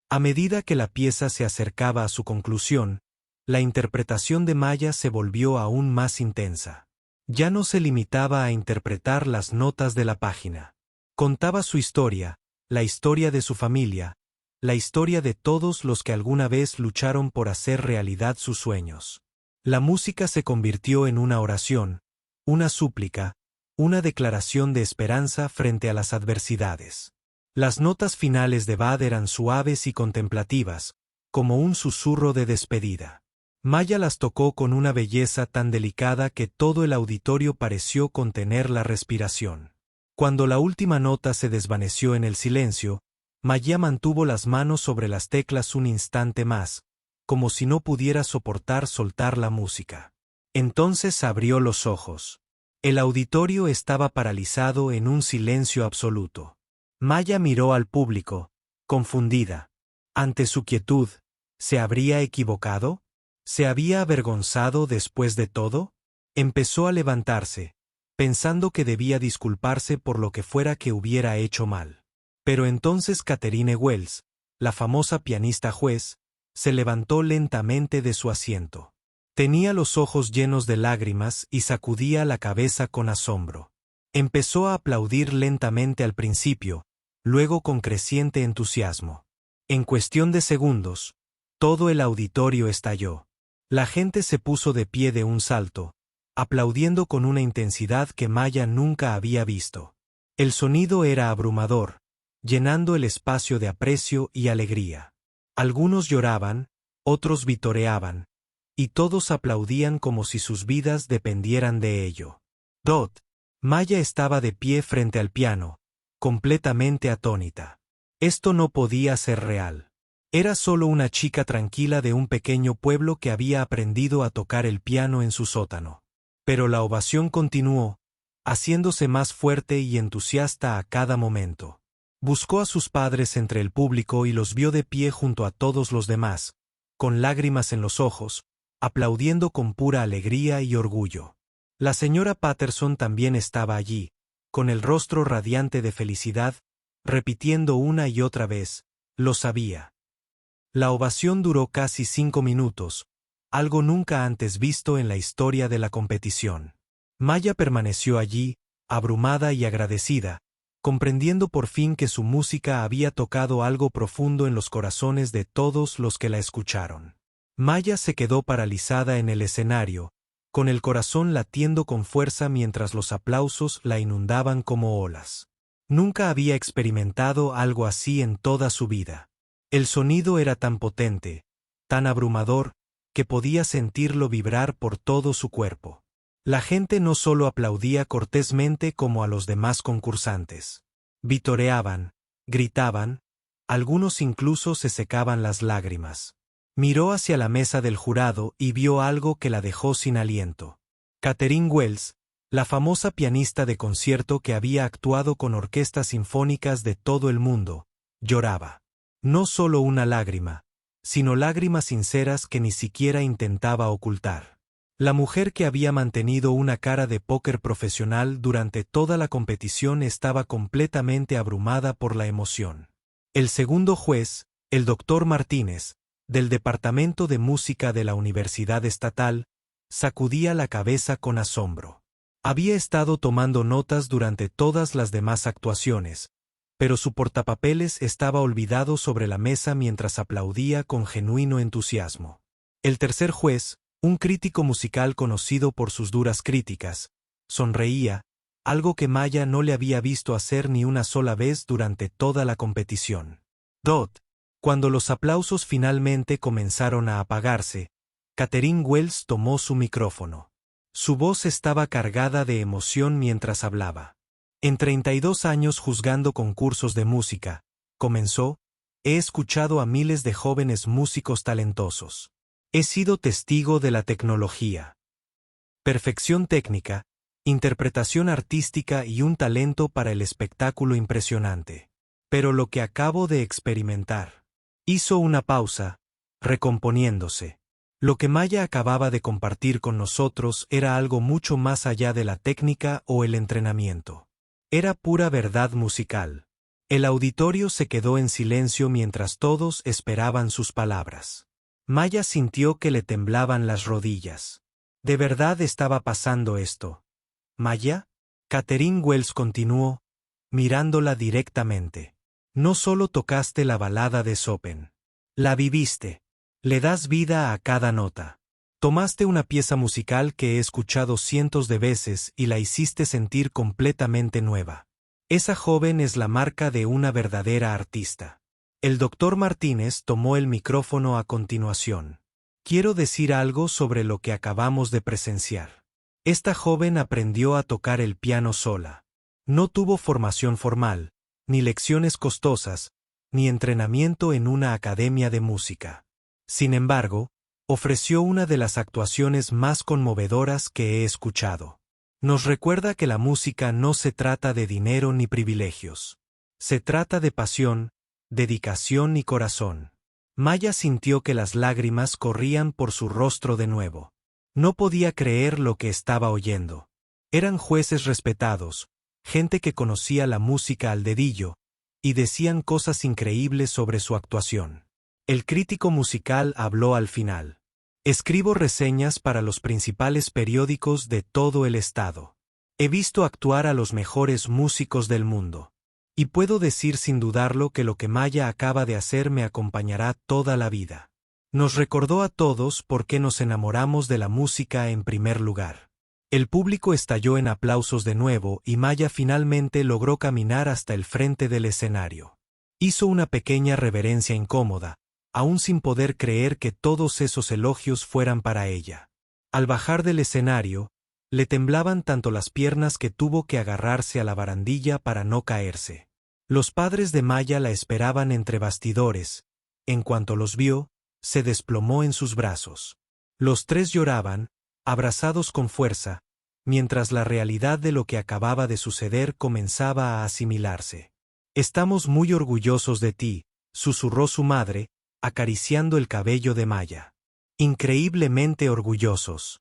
A medida que la pieza se acercaba a su conclusión, la interpretación de Maya se volvió aún más intensa. Ya no se limitaba a interpretar las notas de la página. Contaba su historia, la historia de su familia, la historia de todos los que alguna vez lucharon por hacer realidad sus sueños. La música se convirtió en una oración, una súplica, una declaración de esperanza frente a las adversidades. Las notas finales de Bach eran suaves y contemplativas, como un susurro de despedida. Maya las tocó con una belleza tan delicada que todo el auditorio pareció contener la respiración. Cuando la última nota se desvaneció en el silencio, Maya mantuvo las manos sobre las teclas un instante más, como si no pudiera soportar soltar la música. Entonces abrió los ojos. El auditorio estaba paralizado en un silencio absoluto. Maya miró al público, confundida. Ante su quietud, ¿se habría equivocado? ¿Se había avergonzado después de todo? Empezó a levantarse, pensando que debía disculparse por lo que fuera que hubiera hecho mal. Pero entonces Catherine Wells, la famosa pianista juez, se levantó lentamente de su asiento. Tenía los ojos llenos de lágrimas y sacudía la cabeza con asombro. Empezó a aplaudir lentamente al principio, luego con creciente entusiasmo. En cuestión de segundos, todo el auditorio estalló. La gente se puso de pie de un salto, aplaudiendo con una intensidad que Maya nunca había visto. El sonido era abrumador, llenando el espacio de aprecio y alegría. Algunos lloraban, otros vitoreaban, y todos aplaudían como si sus vidas dependieran de ello. Maya estaba de pie frente al piano, completamente atónita. Esto no podía ser real. Era solo una chica tranquila de un pequeño pueblo que había aprendido a tocar el piano en su sótano. Pero la ovación continuó, haciéndose más fuerte y entusiasta a cada momento. Buscó a sus padres entre el público y los vio de pie junto a todos los demás, con lágrimas en los ojos, aplaudiendo con pura alegría y orgullo. La señora Patterson también estaba allí, con el rostro radiante de felicidad, repitiendo una y otra vez, «Lo sabía». La ovación duró casi 5 minutos, algo nunca antes visto en la historia de la competición. Maya permaneció allí, abrumada y agradecida, comprendiendo por fin que su música había tocado algo profundo en los corazones de todos los que la escucharon. Maya se quedó paralizada en el escenario, con el corazón latiendo con fuerza mientras los aplausos la inundaban como olas. Nunca había experimentado algo así en toda su vida. El sonido era tan potente, tan abrumador, que podía sentirlo vibrar por todo su cuerpo. La gente no solo aplaudía cortésmente como a los demás concursantes. Vitoreaban, gritaban, algunos incluso se secaban las lágrimas. Miró hacia la mesa del jurado y vio algo que la dejó sin aliento. Catherine Wells, la famosa pianista de concierto que había actuado con orquestas sinfónicas de todo el mundo, lloraba. No solo una lágrima, sino lágrimas sinceras que ni siquiera intentaba ocultar. La mujer que había mantenido una cara de póker profesional durante toda la competición estaba completamente abrumada por la emoción. El segundo juez, el doctor Martínez, del Departamento de Música de la Universidad Estatal, sacudía la cabeza con asombro. Había estado tomando notas durante todas las demás actuaciones, pero su portapapeles estaba olvidado sobre la mesa mientras aplaudía con genuino entusiasmo. El tercer juez, un crítico musical conocido por sus duras críticas, sonreía, algo que Maya no le había visto hacer ni una sola vez durante toda la competición. Cuando los aplausos finalmente comenzaron a apagarse, Catherine Wells tomó su micrófono. Su voz estaba cargada de emoción mientras hablaba. En 32 años juzgando concursos de música, comenzó, he escuchado a miles de jóvenes músicos talentosos. He sido testigo de la tecnología. Perfección técnica, interpretación artística y un talento para el espectáculo impresionante. Pero lo que acabo de experimentar. Hizo una pausa, recomponiéndose. Lo que Maya acababa de compartir con nosotros era algo mucho más allá de la técnica o el entrenamiento. Era pura verdad musical. El auditorio se quedó en silencio mientras todos esperaban sus palabras. Maya sintió que le temblaban las rodillas. ¿De verdad estaba pasando esto? ¿Maya? Catherine Wells continuó, mirándola directamente. No solo tocaste la balada de Chopin. La viviste. Le das vida a cada nota. Tomaste una pieza musical que he escuchado cientos de veces y la hiciste sentir completamente nueva. Esa joven es la marca de una verdadera artista. El doctor Martínez tomó el micrófono a continuación. Quiero decir algo sobre lo que acabamos de presenciar. Esta joven aprendió a tocar el piano sola. No tuvo formación formal, ni lecciones costosas, ni entrenamiento en una academia de música. Sin embargo, ofreció una de las actuaciones más conmovedoras que he escuchado. Nos recuerda que la música no se trata de dinero ni privilegios. Se trata de pasión, dedicación y corazón. Maya sintió que las lágrimas corrían por su rostro de nuevo. No podía creer lo que estaba oyendo. Eran jueces respetados, gente que conocía la música al dedillo, y decían cosas increíbles sobre su actuación. El crítico musical habló al final. Escribo reseñas para los principales periódicos de todo el estado. He visto actuar a los mejores músicos del mundo. Y puedo decir sin dudarlo que lo que Maya acaba de hacer me acompañará toda la vida. Nos recordó a todos por qué nos enamoramos de la música en primer lugar. El público estalló en aplausos de nuevo y Maya finalmente logró caminar hasta el frente del escenario. Hizo una pequeña reverencia incómoda, aún sin poder creer que todos esos elogios fueran para ella. Al bajar del escenario, le temblaban tanto las piernas que tuvo que agarrarse a la barandilla para no caerse. Los padres de Maya la esperaban entre bastidores. En cuanto los vio, se desplomó en sus brazos. Los tres lloraban, abrazados con fuerza, mientras la realidad de lo que acababa de suceder comenzaba a asimilarse. «Estamos muy orgullosos de ti», susurró su madre, acariciando el cabello de Maya. «Increíblemente orgullosos».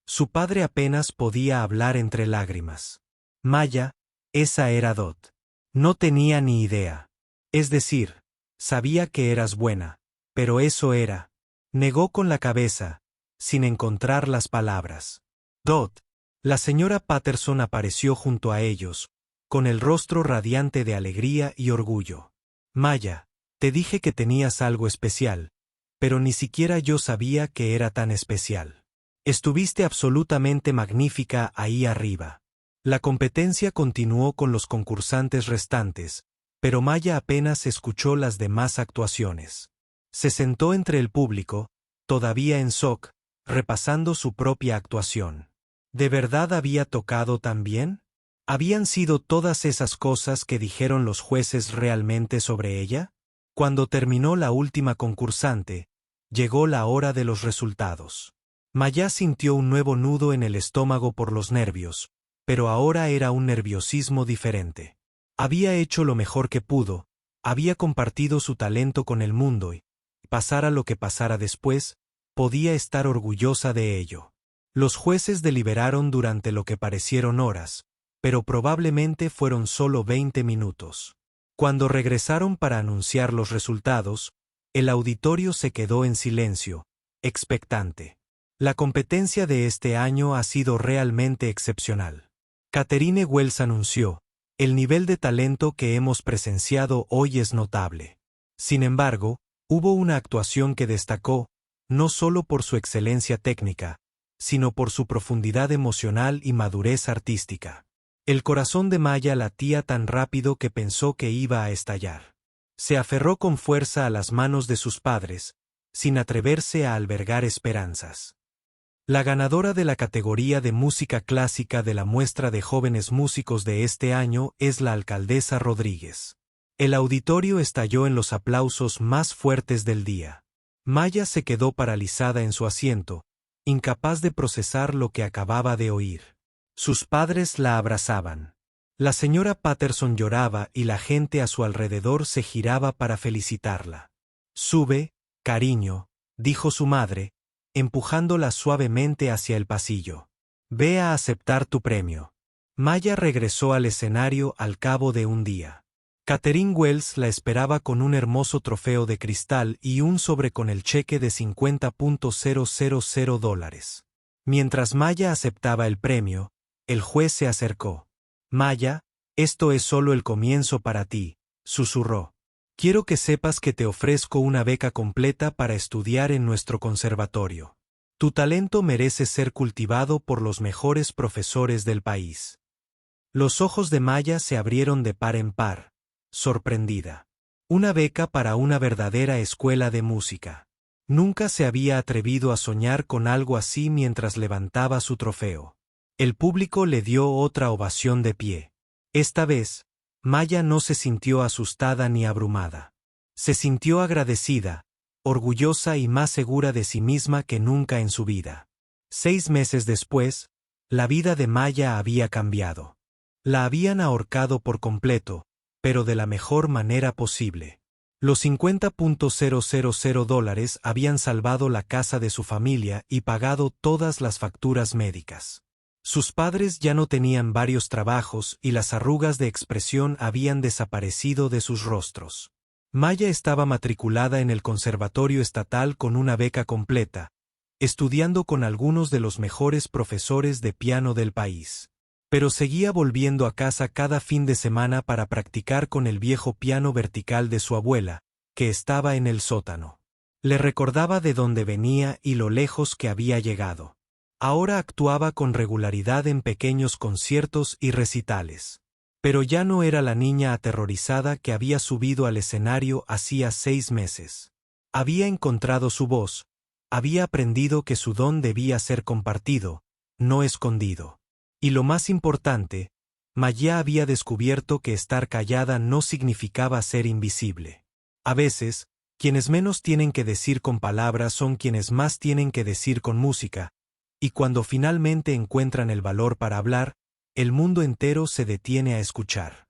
Su padre apenas podía hablar entre lágrimas. «Maya, esa era Dot. No tenía ni idea. Es decir, sabía que eras buena, pero eso era». Negó con la cabeza, sin encontrar las palabras. «Dot». La señora Patterson apareció junto a ellos, con el rostro radiante de alegría y orgullo. «Maya, te dije que tenías algo especial, pero ni siquiera yo sabía que era tan especial. Estuviste absolutamente magnífica ahí arriba». La competencia continuó con los concursantes restantes, pero Maya apenas escuchó las demás actuaciones. Se sentó entre el público, todavía en shock, repasando su propia actuación. ¿De verdad había tocado tan bien? ¿Habían sido todas esas cosas que dijeron los jueces realmente sobre ella? Cuando terminó la última concursante, llegó la hora de los resultados. Maya sintió un nuevo nudo en el estómago por los nervios, pero ahora era un nerviosismo diferente. Había hecho lo mejor que pudo, había compartido su talento con el mundo y, pasara lo que pasara después, podía estar orgullosa de ello. Los jueces deliberaron durante lo que parecieron horas, pero probablemente fueron solo 20 minutos. Cuando regresaron para anunciar los resultados, el auditorio se quedó en silencio, expectante. La competencia de este año ha sido realmente excepcional. Catherine Wells anunció, «El nivel de talento que hemos presenciado hoy es notable». Sin embargo, hubo una actuación que destacó, no solo por su excelencia técnica, sino por su profundidad emocional y madurez artística. El corazón de Maya latía tan rápido que pensó que iba a estallar. Se aferró con fuerza a las manos de sus padres, sin atreverse a albergar esperanzas. La ganadora de la categoría de música clásica de la muestra de jóvenes músicos de este año es la alcaldesa Rodríguez. El auditorio estalló en los aplausos más fuertes del día. Maya se quedó paralizada en su asiento, incapaz de procesar lo que acababa de oír. Sus padres la abrazaban. La señora Patterson lloraba y la gente a su alrededor se giraba para felicitarla. «Sube, cariño», dijo su madre, empujándola suavemente hacia el pasillo. «Ve a aceptar tu premio». Maya regresó al escenario al cabo de un día. Catherine Wells la esperaba con un hermoso trofeo de cristal y un sobre con el cheque de $50,000. Mientras Maya aceptaba el premio, el juez se acercó. «Maya, esto es solo el comienzo para ti», susurró. «Quiero que sepas que te ofrezco una beca completa para estudiar en nuestro conservatorio. Tu talento merece ser cultivado por los mejores profesores del país». Los ojos de Maya se abrieron de par en par, sorprendida. Una beca para una verdadera escuela de música. Nunca se había atrevido a soñar con algo así mientras levantaba su trofeo. El público le dio otra ovación de pie. Esta vez, Maya no se sintió asustada ni abrumada. Se sintió agradecida, orgullosa y más segura de sí misma que nunca en su vida. 6 meses después, La vida de Maya había cambiado. La habían ahorcado por completo, pero de la mejor manera posible. Los $50,000 habían salvado la casa de su familia y pagado todas las facturas médicas. Sus padres ya no tenían varios trabajos y las arrugas de expresión habían desaparecido de sus rostros. Maya estaba matriculada en el conservatorio estatal con una beca completa, estudiando con algunos de los mejores profesores de piano del país. Pero seguía volviendo a casa cada fin de semana para practicar con el viejo piano vertical de su abuela, que estaba en el sótano. Le recordaba de dónde venía y lo lejos que había llegado. Ahora actuaba con regularidad en pequeños conciertos y recitales. Pero ya no era la niña aterrorizada que había subido al escenario hacía 6 meses. Había encontrado su voz, había aprendido que su don debía ser compartido, no escondido. Y lo más importante, Maya había descubierto que estar callada no significaba ser invisible. A veces, quienes menos tienen que decir con palabras son quienes más tienen que decir con música, y cuando finalmente encuentran el valor para hablar, el mundo entero se detiene a escuchar.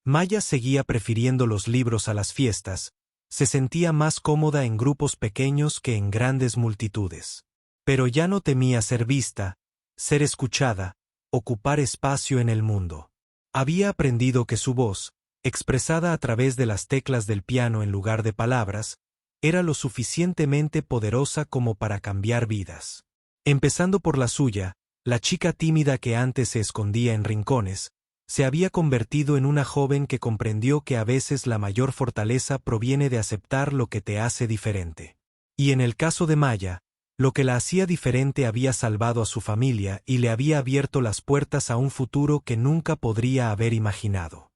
Maya seguía prefiriendo los libros a las fiestas, se sentía más cómoda en grupos pequeños que en grandes multitudes. Pero ya no temía ser vista, ser escuchada, ocupar espacio en el mundo. Había aprendido que su voz, expresada a través de las teclas del piano en lugar de palabras, era lo suficientemente poderosa como para cambiar vidas. Empezando por la suya, la chica tímida que antes se escondía en rincones, se había convertido en una joven que comprendió que a veces la mayor fortaleza proviene de aceptar lo que te hace diferente. Y en el caso de Maya, lo que la hacía diferente había salvado a su familia y le había abierto las puertas a un futuro que nunca podría haber imaginado.